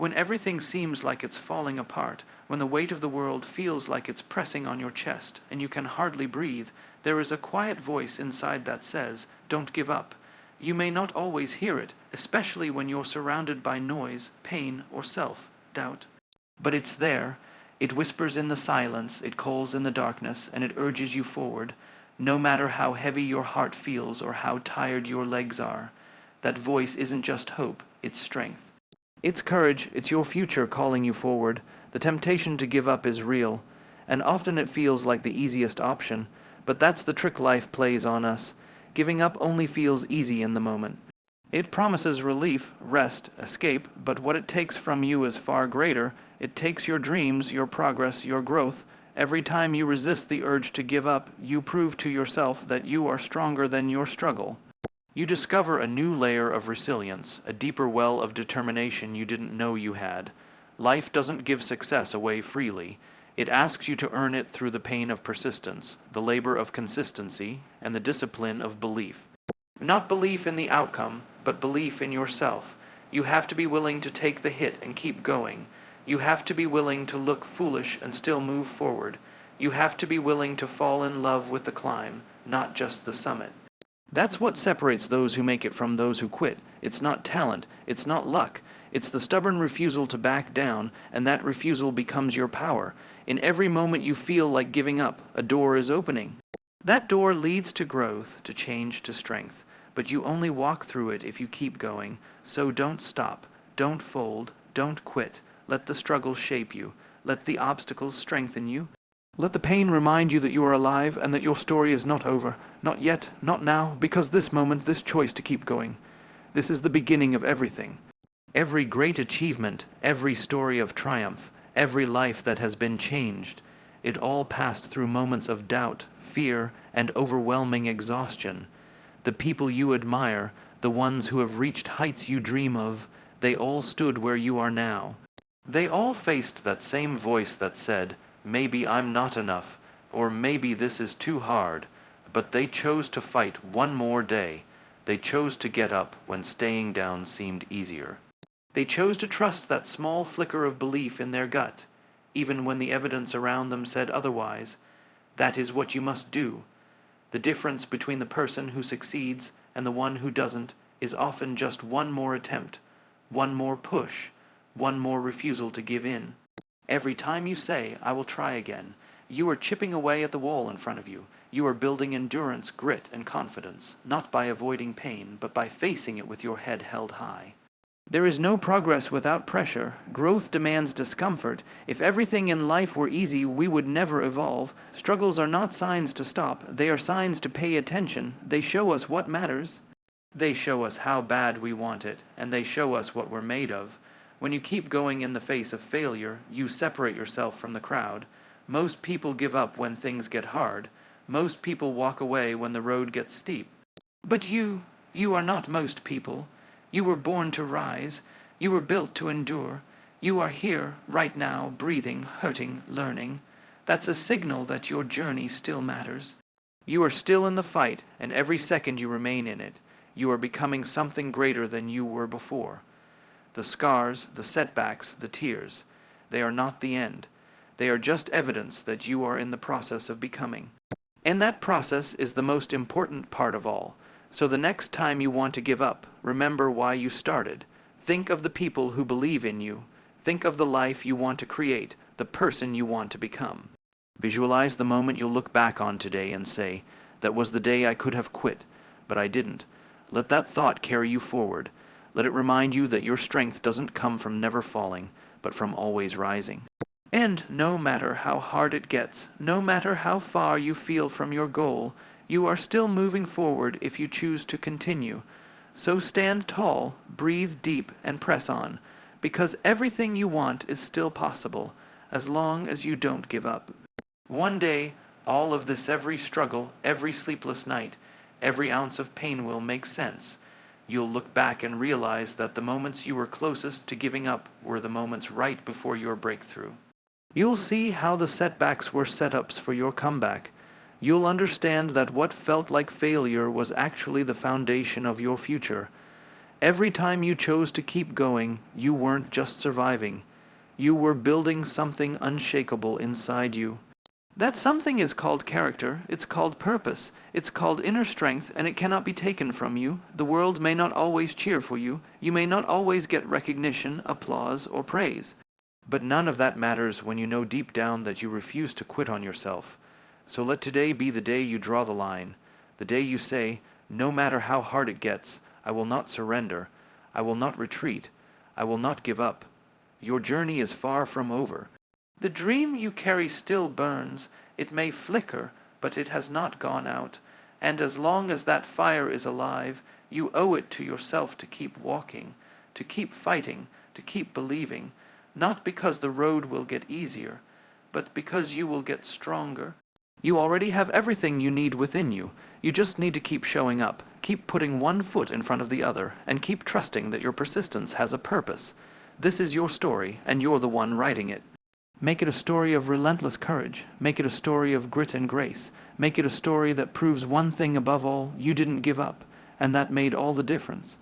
When everything seems like it's falling apart, when the weight of the world feels like it's pressing on your chest and you can hardly breathe, there is a quiet voice inside that says, "Don't give up." You may not always hear it, especially when you're surrounded by noise, pain, or self-doubt. But it's there. It whispers in the silence, it calls in the darkness, and it urges you forward, no matter how heavy your heart feels or how tired your legs are. That voice isn't just hope, it's strength. It's courage, it's your future calling you forward. The temptation to give up is real, and often it feels like the easiest option, but that's the trick life plays on us. Giving up only feels easy in the moment. It promises relief, rest, escape, but what it takes from you is far greater. It takes your dreams, your progress, your growth. Every time you resist the urge to give up, you prove to yourself that you are stronger than your struggle. You discover a new layer of resilience, a deeper well of determination you didn't know you had. Life doesn't give success away freely. It asks you to earn it through the pain of persistence, the labor of consistency, and the discipline of belief. Not belief in the outcome, but belief in yourself. You have to be willing to take the hit and keep going. You have to be willing to look foolish and still move forward. You have to be willing to fall in love with the climb, not just the summit. That's what separates those who make it from those who quit. It's not talent, it's not luck. It's the stubborn refusal to back down, and that refusal becomes your power. In every moment you feel like giving up, a door is opening. That door leads to growth, to change, to strength. But you only walk through it if you keep going. So don't stop, don't fold, don't quit. Let the struggle shape you. Let the obstacles strengthen you. Let the pain remind you that you are alive and that your story is not over. Not yet, not now, because this moment, this choice to keep going. This is the beginning of everything. Every great achievement, every story of triumph, every life that has been changed, it all passed through moments of doubt, fear, and overwhelming exhaustion. The people you admire, the ones who have reached heights you dream of, they all stood where you are now. They all faced that same voice that said, "Maybe I'm not enough," or "Maybe this is too hard," but they chose to fight one more day. They chose to get up when staying down seemed easier. They chose to trust that small flicker of belief in their gut, even when the evidence around them said otherwise. That is what you must do. The difference between the person who succeeds and the one who doesn't is often just one more attempt, one more push, one more refusal to give in. Every time you say, "I will try again," you are chipping away at the wall in front of you. You are building endurance, grit, and confidence, not by avoiding pain, but by facing it with your head held high. There is no progress without pressure. Growth demands discomfort. If everything in life were easy, we would never evolve. Struggles are not signs to stop. They are signs to pay attention. They show us what matters. They show us how bad we want it, and they show us what we're made of. When you keep going in the face of failure, you separate yourself from the crowd. Most people give up when things get hard. Most people walk away when the road gets steep. But you are not most people. You were born to rise. You were built to endure. You are here, right now, breathing, hurting, learning. That's a signal that your journey still matters. You are still in the fight, and every second you remain in it, you are becoming something greater than you were before. The scars, the setbacks, the tears, they are not the end. They are just evidence that you are in the process of becoming. And that process is the most important part of all. So the next time you want to give up, remember why you started. Think of the people who believe in you. Think of the life you want to create, the person you want to become. Visualize the moment you'll look back on today and say, "That was the day I could have quit, but I didn't." Let that thought carry you forward. Let it remind you that your strength doesn't come from never falling, but from always rising. And no matter how hard it gets, no matter how far you feel from your goal, you are still moving forward if you choose to continue. So stand tall, breathe deep, and press on, because everything you want is still possible, as long as you don't give up. One day, all of this, every struggle, every sleepless night, every ounce of pain will make sense. You'll look back and realize that the moments you were closest to giving up were the moments right before your breakthrough. You'll see how the setbacks were setups for your comeback. You'll understand that what felt like failure was actually the foundation of your future. Every time you chose to keep going, you weren't just surviving. You were building something unshakable inside you. That something is called character, it's called purpose, it's called inner strength, and it cannot be taken from you. The world may not always cheer for you, you may not always get recognition, applause, or praise. But none of that matters when you know deep down that you refuse to quit on yourself. So let today be the day you draw the line, the day you say, no matter how hard it gets, I will not surrender, I will not retreat, I will not give up. Your journey is far from over. The dream you carry still burns. It may flicker, but it has not gone out. And as long as that fire is alive, you owe it to yourself to keep walking, to keep fighting, to keep believing, not because the road will get easier, but because you will get stronger. You already have everything you need within you. You just need to keep showing up, keep putting one foot in front of the other, and keep trusting that your persistence has a purpose. This is your story, and you're the one writing it. Make it a story of relentless courage. Make it a story of grit and grace. Make it a story that proves one thing above all: you didn't give up, and that made all the difference.